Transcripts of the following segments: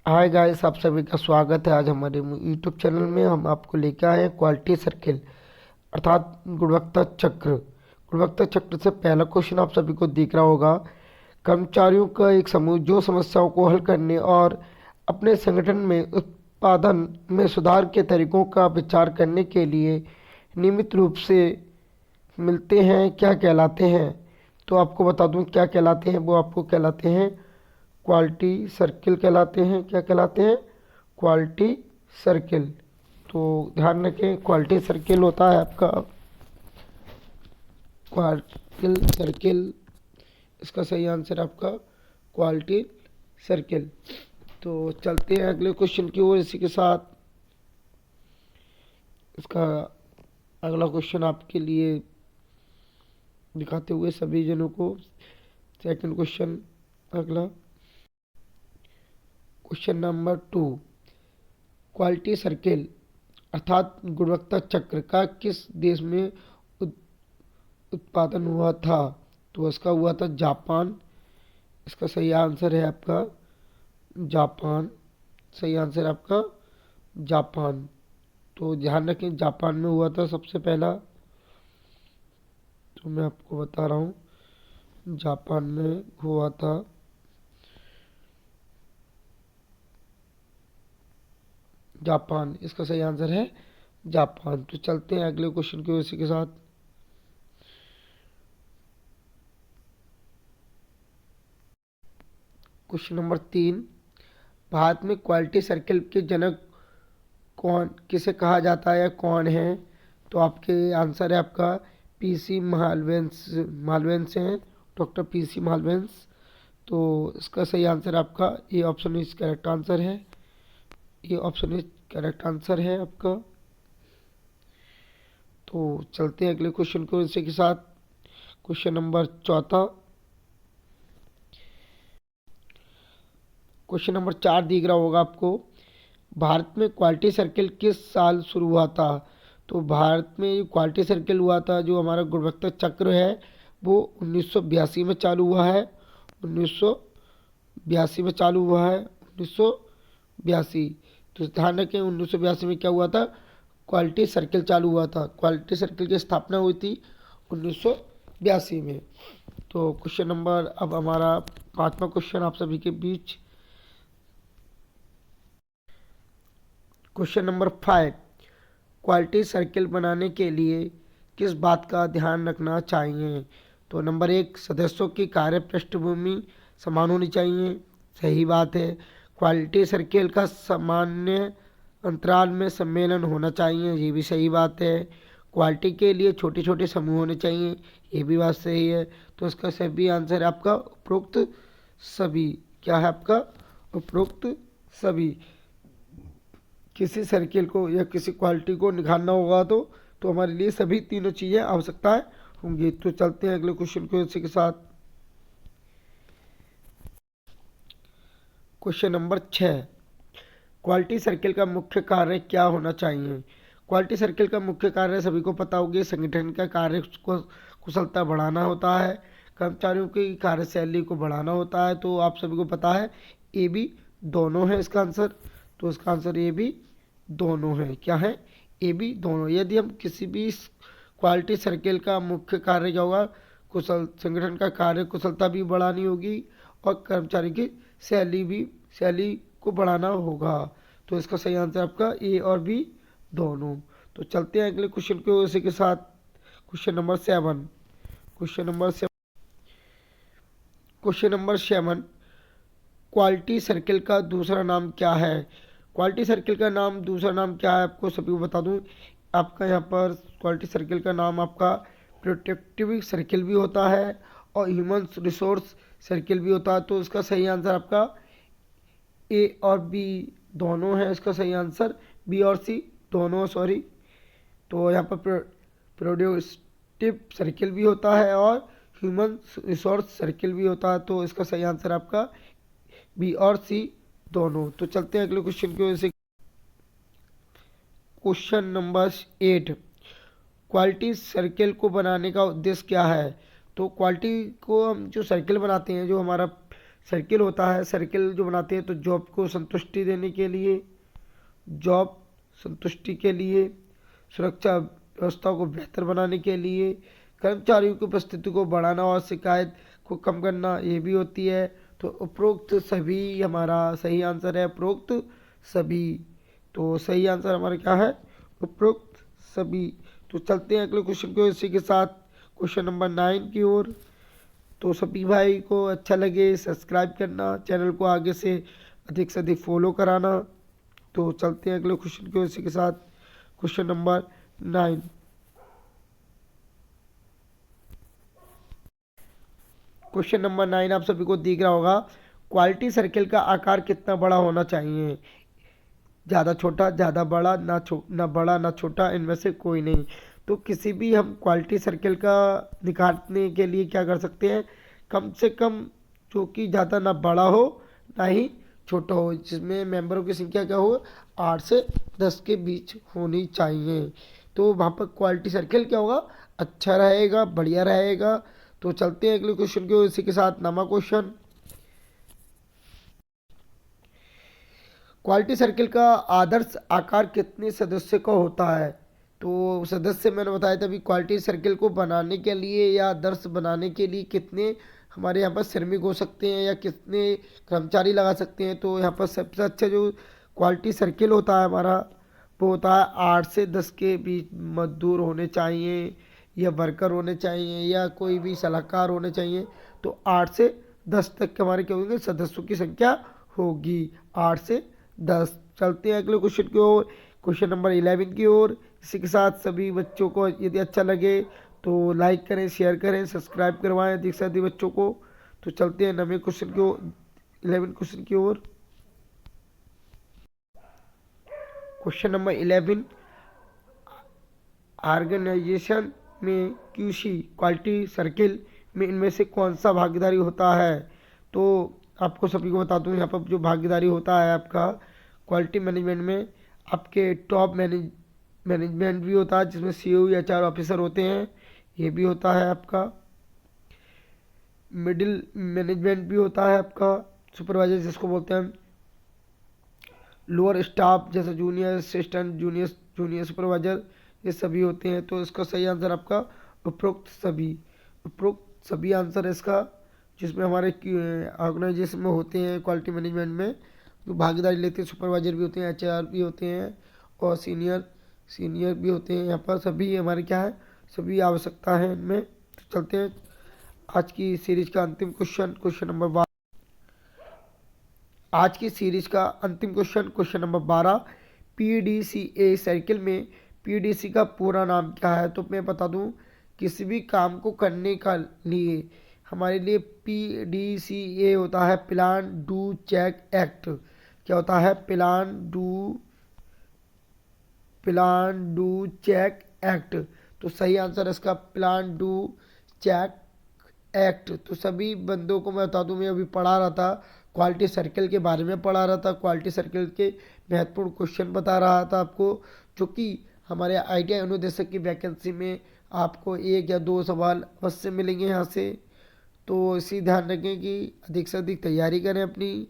Hi guys, आप सभी का स्वागत है। आज हमारे यूट्यूब चैनल में हम आपको लेकर आए हैं क्वालिटी सर्किल अर्थात गुणवत्ता चक्र। गुणवत्ता चक्र से पहला क्वेश्चन आप सभी को दिख रहा होगा। कर्मचारियों का एक समूह जो समस्याओं को हल करने और अपने संगठन में उत्पादन में सुधार के तरीकों का विचार करने के लिए नियमित रूप से मिलते हैं, क्या कहलाते हैं? तो आपको बता दूं क्या कहलाते हैं। वो आपको कहलाते हैं क्वालिटी सर्किल कहलाते हैं। क्या कहलाते हैं? Quality circle. तो ध्यान रखें, क्वालिटी सर्किल होता है आपका क्वालिटी सर्किल। इसका सही आंसर आपका क्वालिटी सर्किल। तो चलते हैं अगले क्वेश्चन की ओर। इसी के साथ इसका अगला क्वेश्चन आपके लिए दिखाते हुए सभी जनों को सेकंड क्वेश्चन अगला क्वेश्चन नंबर 2। क्वालिटी सर्किल अर्थात गुणवत्ता चक्र का किस देश में उत्पादन हुआ था? तो इसका हुआ था जापान। इसका सही आंसर है आपका जापान। सही आंसर आपका जापान। तो ध्यान रखें, जापान में हुआ था सबसे पहला। तो मैं आपको बता रहा हूँ जापान में हुआ था। जापान इसका सही आंसर है जापान। तो चलते हैं अगले क्वेश्चन की ओर इसी के साथ। Question number 3। भारत में क्वालिटी सर्किल के जनक कौन किसे कहा जाता है या कौन है? तो आपके आंसर है आपका पीसी मालवेंस। मालवेंस हैं, डॉक्टर पीसी मालवेंस। तो इसका सही आंसर आपका ये ऑप्शन इज करेक्ट आंसर है। ये ऑप्शन इज करेक्ट आंसर है आपका। तो चलते हैं अगले क्वेश्चन को इसी के साथ। Question number 4। क्वेश्चन नंबर 4 दिख रहा होगा आपको। भारत में क्वालिटी सर्किल किस साल शुरू हुआ था? तो भारत में जो क्वालिटी सर्किल हुआ था, जो हमारा गुणवत्ता चक्र है, वो 1982 में चालू हुआ है। 1982 में चालू हुआ है। 1982। तो ध्यान रखें, 1982 में क्या हुआ था? क्वालिटी सर्किल चालू हुआ था। क्वालिटी सर्किल की स्थापना हुई थी 1982 में। तो क्वेश्चन नंबर अब हमारा 5वां क्वेश्चन आप सभी के बीच। Question number 5। क्वालिटी सर्किल बनाने के लिए किस बात का ध्यान रखना चाहिए? तो नंबर 1, सदस्यों की कार्य पृष्ठभूमि समान होनी चाहिए। सही बात है। क्वालिटी सर्किल का सामान्य अंतराल में सम्मेलन होना चाहिए। ये भी सही बात है। क्वालिटी के लिए छोटे छोटे समूह होने चाहिए। ये भी बात सही है। तो इसका सभी आंसर है आपका उपरोक्त सभी। क्या है आपका? उपरोक्त सभी। किसी सर्किल को या किसी क्वालिटी को निखारना होगा तो हमारे लिए सभी तीनों चीज़ें आवश्यकताएं होंगी। तो चलते हैं अगले क्वेश्चन को इसी के साथ। Question number 6। क्वालिटी सर्किल का मुख्य कार्य क्या होना चाहिए? क्वालिटी सर्किल का मुख्य कार्य सभी को पता होगी, संगठन का कार्य को कुशलता बढ़ाना होता है, कर्मचारियों की कार्यशैली को बढ़ाना होता है। तो आप सभी को पता है ए बी दोनों है इसका आंसर। तो इसका आंसर ए बी दोनों है। क्या है? ए बी दोनों। यदि हम किसी भी क्वालिटी सर्किल का मुख्य कार्य क्या होगा? कुशल संगठन का कार्य कुशलता भी बढ़ानी होगी और कर्मचारी की शैली को बढ़ाना होगा। तो इसका सही आंसर आपका ए और बी दोनों। तो चलते हैं अगले क्वेश्चन को इसी के साथ। Question number 7। Question number 7। Question number 7। Quality circle का दूसरा नाम क्या है? क्वालिटी सर्किल का नाम दूसरा नाम क्या है आपको सभी को बता दूं। आपका यहाँ पर क्वालिटी सर्किल का नाम आपका प्रोटेक्टिव सर्किल भी होता है और ह्यूमन रिसोर्स सर्किल भी होता है। तो इसका सही आंसर आपका ए और बी दोनों है। इसका सही आंसर बी और सी दोनों, सॉरी। तो यहाँ पर प्रोड्यूटिव सर्किल भी होता है और ह्यूमन रिसोर्स सर्किल भी होता है। तो इसका सही आंसर आपका बी और सी दोनों। तो चलते हैं अगले क्वेश्चन की वजह से। Question number 8। क्वालिटी सर्किल को बनाने का उद्देश्य क्या है? तो क्वालिटी को हम जो सर्किल बनाते हैं, जो हमारा सर्किल होता है, सर्किल जो बनाते हैं तो जॉब को संतुष्टि देने के लिए, जॉब संतुष्टि के लिए, सुरक्षा व्यवस्था को बेहतर बनाने के लिए, कर्मचारियों की उपस्थिति को बढ़ाना और शिकायत को कम करना, ये भी होती है। तो उपरोक्त सभी हमारा सही आंसर है, उपरोक्त सभी। तो सही आंसर हमारा क्या है, उपरोक्त सभी। तो चलते हैं अगले क्वेश्चन को इसी के साथ, क्वेश्चन नंबर 9 की ओर। तो सभी भाई को अच्छा लगे सब्सक्राइब करना, चैनल को आगे से अधिक फॉलो कराना। तो चलते हैं अगले क्वेश्चन को इसी के साथ, क्वेश्चन नंबर 9। क्वेश्चन नंबर 9 आप सभी को दिख रहा होगा, क्वालिटी सर्किल का आकार कितना बड़ा होना चाहिए? ज़्यादा छोटा, ज़्यादा बड़ा, ना बड़ा ना छोटा, इनमें से कोई नहीं। तो किसी भी हम क्वालिटी सर्किल का निकालने के लिए क्या कर सकते हैं, कम से कम जो कि ज़्यादा ना बड़ा हो ना ही छोटा हो, जिसमें मेंबरों की संख्या क्या हो, 8 से 10 के बीच होनी चाहिए। तो वहाँ पर क्वालिटी सर्किल क्या होगा, अच्छा रहेगा, बढ़िया रहेगा। तो चलते हैं अगले क्वेश्चन को इसी के साथ, नामा क्वेश्चन। क्वालिटी सर्किल का आदर्श आकार कितने सदस्य का होता है? तो सदस्य मैंने बताया था अभी, क्वालिटी सर्किल को बनाने के लिए या आदर्श बनाने के लिए कितने हमारे यहाँ पर श्रमिक हो सकते हैं या कितने कर्मचारी लगा सकते हैं? तो यहाँ पर सबसे अच्छा जो क्वालिटी सर्किल होता है हमारा, वो होता है 8 से 10 के बीच मजदूर होने चाहिए या वर्कर होने चाहिए या कोई भी सलाहकार होने चाहिए। तो 8 से 10 तक के हमारे क्या होंगे, सदस्यों की संख्या होगी, 8 से 10। चलते हैं अगले क्वेश्चन की ओर, क्वेश्चन नंबर 11 की ओर। इसी के साथ सभी बच्चों को यदि अच्छा लगे तो लाइक करें, शेयर करें, सब्सक्राइब करवाएं अधिक से अधिक बच्चों को। तो चलते हैं नवे क्वेश्चन की ओर, 11 क्वेश्चन की ओर। क्वेश्चन नंबर 11, ऑर्गेनाइजेशन में क्यूसी क्वालिटी सर्किल में इनमें से कौन सा भागीदारी होता है? तो आपको सभी को बता दूं, यहाँ पर जो भागीदारी होता है आपका क्वालिटी मैनेजमेंट में, आपके टॉप मैनेजमेंट भी होता है जिसमें सीईओ या HR ऑफिसर होते हैं, ये भी होता है आपका। मिडिल मैनेजमेंट भी होता है आपका, सुपरवाइजर जिसको बोलते हैं। लोअर स्टाफ जैसे जूनियर असिस्टेंट, जूनियर सुपरवाइजर, ये सभी होते हैं। तो इसका सही आंसर आपका उपरोक्त सभी, उपरोक्त सभी आंसर है इसका, जिसमें हमारे ऑर्गेनाइजेशन में होते हैं क्वालिटी मैनेजमेंट में जो भागीदारी लेते हैं, सुपरवाइजर भी होते हैं, HR भी होते हैं और सीनियर भी होते हैं। यहाँ पर सभी हमारे क्या है, सभी आवश्यकता है इनमें। तो चलते हैं आज की सीरीज का अंतिम क्वेश्चन, क्वेश्चन नंबर 12। आज की सीरीज का अंतिम question, question number 12, PDCA circle में PDC का पूरा नाम क्या है? तो मैं बता दूं, किसी भी काम को करने का लिए हमारे लिए PDCA होता है, प्लान डू चेक एक्ट। क्या होता है, प्लान डू चेक एक्ट। तो सही आंसर इसका प्लान डू चेक एक्ट। तो सभी बंदों को मैं बता दूं, मैं अभी पढ़ा रहा था क्वालिटी सर्किल के बारे में, पढ़ा रहा था क्वालिटी सर्किल के महत्वपूर्ण क्वेश्चन बता रहा था आपको, जो कि हमारे ITI अनुदेशक की वैकेंसी में आपको 1 या 2 सवाल अवश्य मिलेंगे यहाँ से। तो इसी ध्यान रखें कि अधिक से अधिक तैयारी करें अपनी।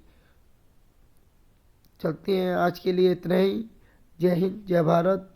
चलते हैं आज के लिए इतना ही। जय हिंद, जय भारत।